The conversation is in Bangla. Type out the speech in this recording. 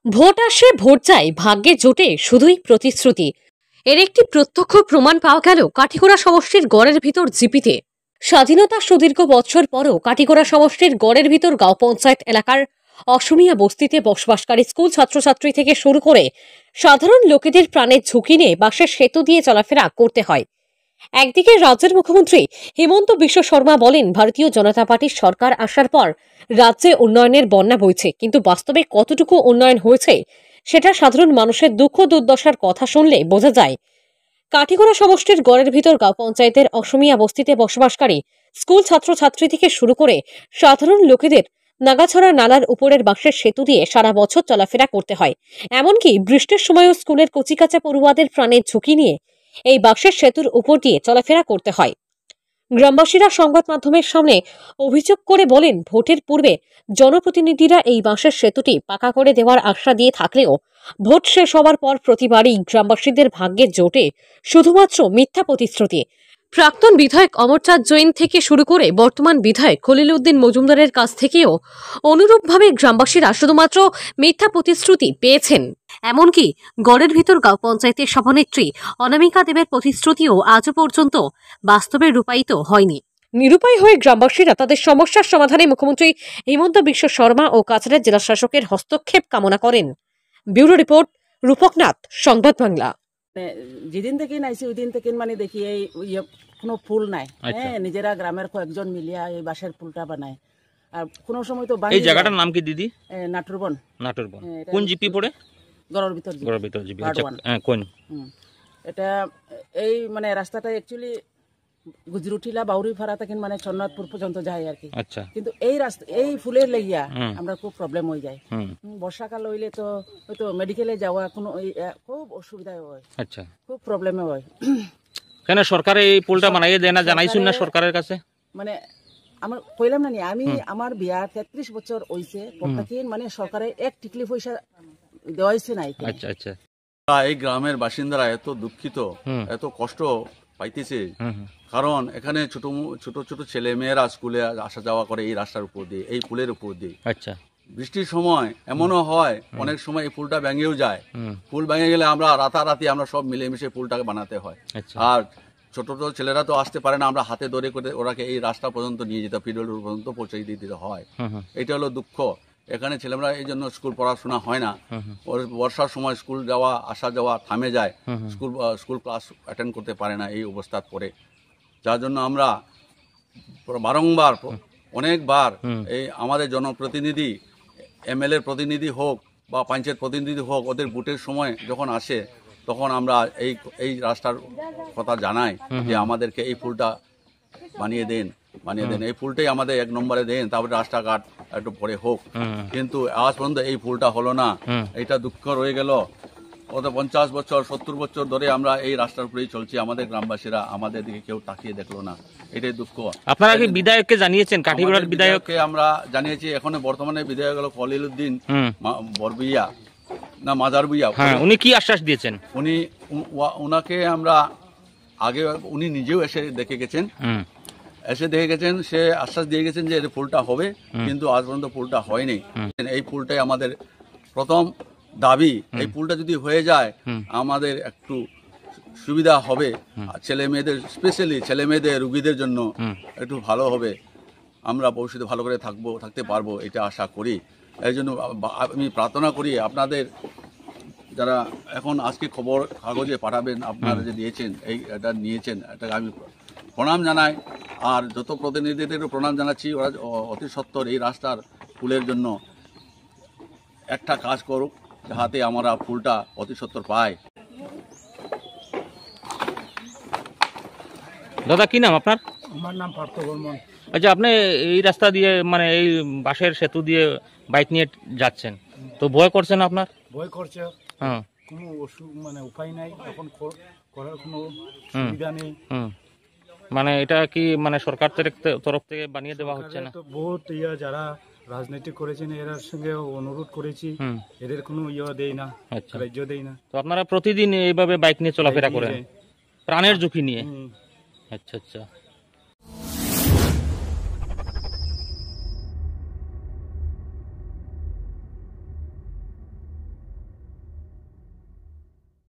ভোট আসে ভোট যায়, ভাগ্যে জোটে শুধুই প্রতিশ্রুতি। এর একটি প্রত্যক্ষ প্রমাণ পাওয়া গেল কাঠিগড়া সমষ্টির গড়ের ভিতর জিপিতে। স্বাধীনতা সুদীর্ঘ বছর পরও কাঠিগড়া সমষ্টির গড়ের ভিতর গাঁও পঞ্চায়েত এলাকার অসমিয়া বস্তিতে বসবাসকারী স্কুল ছাত্রছাত্রী থেকে শুরু করে সাধারণ লোকেদের প্রাণের ঝুঁকি নিয়ে বাঁশের সেতু দিয়ে চলাফেরা করতে হয়। একদিকে রাজ্যের মুখ্যমন্ত্রী হিমন্ত বিশ্ব শর্মা বলেন, ভারতীয় জনতা পার্টির সরকার আসার পর রাজ্যে উন্নয়নের বন্যা বইছে, কিন্তু বাস্তবে কতটুকু উন্নয়ন হয়েছে সেটা সাধারণ মানুষের দুঃখ দুর্দশার কথা শুনলে বোঝা যায়। কাঠিগড়া সমষ্টির গড়ের ভিতর গাঁও পঞ্চায়েতের অসমিয়া বস্তিতে বসবাসকারী স্কুল ছাত্রছাত্রী থেকে শুরু করে সাধারণ লোকেদের নাগাছড়া নালার উপরের বাঁশের সেতু দিয়ে সারা বছর চলাফেরা করতে হয়। এমনকি বৃষ্টির সময়ও স্কুলের কচিকাঁচা পড়ুয়াদের প্রাণের ঝুঁকি নিয়ে এই বাঁশের সেতুর উপর দিয়ে চলাফেরা করতে হয়। গ্রামবাসীরা সংবাদ মাধ্যমের সামনে অভিযোগ করে বলেন, ভোটের পূর্বে জনপ্রতিনিধিরা এই বাঁশের সেতুটি পাকা করে দেওয়ার আশা দিয়ে থাকলেও ভোট শেষ হওয়ার পর প্রতিবারই গ্রামবাসীদের ভাগ্যে জোটে শুধুমাত্র মিথ্যা প্রতিশ্রুতি। প্রাক্তন বিধায়ক অমরচাঁদ জৈন থেকে শুরু করে বর্তমান বিধায়ক খলিল উদ্দিন মজুমদারের কাছ থেকেও অনুরূপভাবে গ্রামবাসীরা শুধুমাত্র মিথ্যা প্রতিশ্রুতি পেয়েছেন। এমনকি গড়ের ভিতর গাঁও পঞ্চায়েতের সভানেত্রী অনামিকা দেবের প্রতিশ্রুতিও আজও পর্যন্ত বাস্তবে রূপায়িত হয়নি। নিরুপায় হয়ে গ্রামবাসীরা তাদের সমস্যার সমাধানে মুখ্যমন্ত্রী হিমন্ত বিশ্ব শর্মা ও কাছাড়ের জেলা শাসকের হস্তক্ষেপ কামনা করেন। ব্যুরো রিপোর্ট, রূপকনাথ, সংবাদ বাংলা। যেদিন থেকে নাইছি ওই দিন থেকে মানে দেখি এই কোনো ফুল নাই। হ্যাঁ, নিজেরা গ্রামের কয়েকজন মিলিয়া এই বাঁশের ফুলটা বানায়। আর কোনো সময় তো এই জায়গাটার নাম কি দিদি? নাটুরবন। নাটুরবন কোন জিপি পড়ে? গড়ের ভিতর জিপি। কোন এটা এই মানে রাস্তাটা অ্যাকচুয়ালি গুজরুটিলা বাউরিপাড়া থেকে মানে চন্নাথপুর পর্যন্ত যায় আর কি। আচ্ছা। কিন্তু এই রাস্তা এই ফুলের লাগিয়া আমরা খুব প্রবলেম হয়ে যায়। বর্ষাকাল হইলে তো হয়তো মেডিকেলে যাওয়া কোনো খুব অসুবিধা হয়। আচ্ছা, খুব প্রবলেম হয়। কেন সরকার এই পুলটা বানাইয়ে দেয় না? জানাইছুন না সরকারের কাছে? মানে আমার কইলাম না, আমি আমার বিয়া 33 বছর হইছে, প্রত্যেকদিন মানে সরকারে এক টিকলি পয়সা দেওয়া হইছে না। আচ্ছা আচ্ছা। এই গ্রামের বাসিন্দারা এত দুঃখিত, এত কষ্ট পাইতেছে, কারণ এখানে ছোট ছোট ছোট ছেলে মেয়েরা স্কুলে আসা যাওয়া করে এই রাস্তার উপর দিয়ে, এই পুলের উপর দিয়ে। আচ্ছা। বৃষ্টির সময় এমনও হয়, অনেক সময় এই পুলটা ভেঙেও যায়। পুল ভেঙে গেলে আমরা রাতারাতি আমরা সব মিলেমিশে পুলটাকে বানাতে হয়। আর ছোট ছোট ছেলেরা তো আসতে পারে না, আমরা হাতে ধরে করে ওরাকে এই রাস্তা পর্যন্ত নিয়ে যেতে, পিডল রোড পর্যন্ত পৌঁছে দিতে হয়। এটা হলো দুঃখ। এখানে ছেলেমেয়েরা এই জন্য স্কুল পড়াশোনা হয় না। বর্ষার সময় স্কুল যাওয়া আসা যাওয়া থামে যায়, স্কুল ক্লাস অ্যাটেন্ড করতে পারে না এই অবস্থার পরে। যার জন্য আমরা বারংবার অনেকবার এই আমাদের জনপ্রতিনিধি, এমএলএ প্রতিনিধি হোক বা পঞ্চায়েত প্রতিনিধি হোক, ওদের ভোটের সময় যখন আসে তখন আমরা এই রাস্তার কথা জানাই যে আমাদেরকে এই ফুলটা বানিয়ে দেন। এই ফুলটাই আমাদের এক নম্বরে দেন, তারপরে রাস্তাঘাট একটু পরে হোক। কিন্তু আজ পর্যন্ত এই ফুলটা হলো না, এটা দুঃখ রয়ে গেল। ওদের 50 বছর 70 বছর ধরে আমরা এই রাস্তার উপরেই চলছি, আমাদের গ্রামবাসীরা আমাদের দিকে কেউ তাকিয়ে দেখলো না, এটাই দুঃখ। আপনারা কি বিধায়ককে জানিয়েছেন? কাঠিগড়ার বিধায়ককে আমরা জানিয়েছি। এখন বর্তমানে বিধায়ক হলো খলিল উদ্দিন বরবুইয়া না মাজার বুইয়া। উনি কি আশ্বাস দিয়েছেন? উনাকে আমরা আগে উনি নিজেও এসে দেখে গেছেন, সে আশ্বাস দিয়ে গেছেন যে ফুলটা হবে, কিন্তু আজ পর্যন্ত ফুলটা হয়নি। এই ফুলটাই আমাদের প্রথম দাবি। এই ফুলটা যদি হয়ে যায় আমাদের একটু সুবিধা হবে, ছেলে মেয়েদের, স্পেশালি ছেলে মেয়েদের রুগীদের জন্য একটু ভালো হবে, আমরা ভবিষ্যতে ভালো করে থাকতে পারবো, এটা আশা করি। এই জন্য আমি প্রার্থনা করি আপনাদের যারা এখন আজকে খবর কাগজে পাঠাবেন, আপনারা যে দিয়েছেন, এটা নিয়েছেন, এটাকে আমি প্রণাম জানাই। আর যত প্রতিনিধিদেরও প্রণাম জানাচ্ছি, ওরা অতি সত্বর এই রাস্তার ফুলের জন্য একটা কাজ করুক, যাহাতে আমরা ফুলটা অতি সত্বর পাই। দাদা কি নাম আপনার? আমার নাম পার্থ বর্মন। আচ্ছা, আপনি এই রাস্তা দিয়ে মানে এই বাঁশের সেতু দিয়ে বাইক নিয়ে যাচ্ছেন, তো ভয় করছেন? আপনার ভয় করছে। হ্যাঁ, কোনো মানে উপায় নাই, এখন করার কোনো সুবিধা নেই। মানে এটা কি মানে সরকার তরফ থেকে বানিয়ে দেওয়া হচ্ছে না? তো বহুত যারা রাজনীতি করেছেন এর সঙ্গে অনুরোধ করেছি, এদের কোনো দেয় না, সাহায্য দেয় না। তো আপনারা প্রতিদিন এইভাবে বাইক নিয়ে চলাফেরা করেন প্রাণের ঝুঁকি নিয়ে? আচ্ছা আচ্ছা।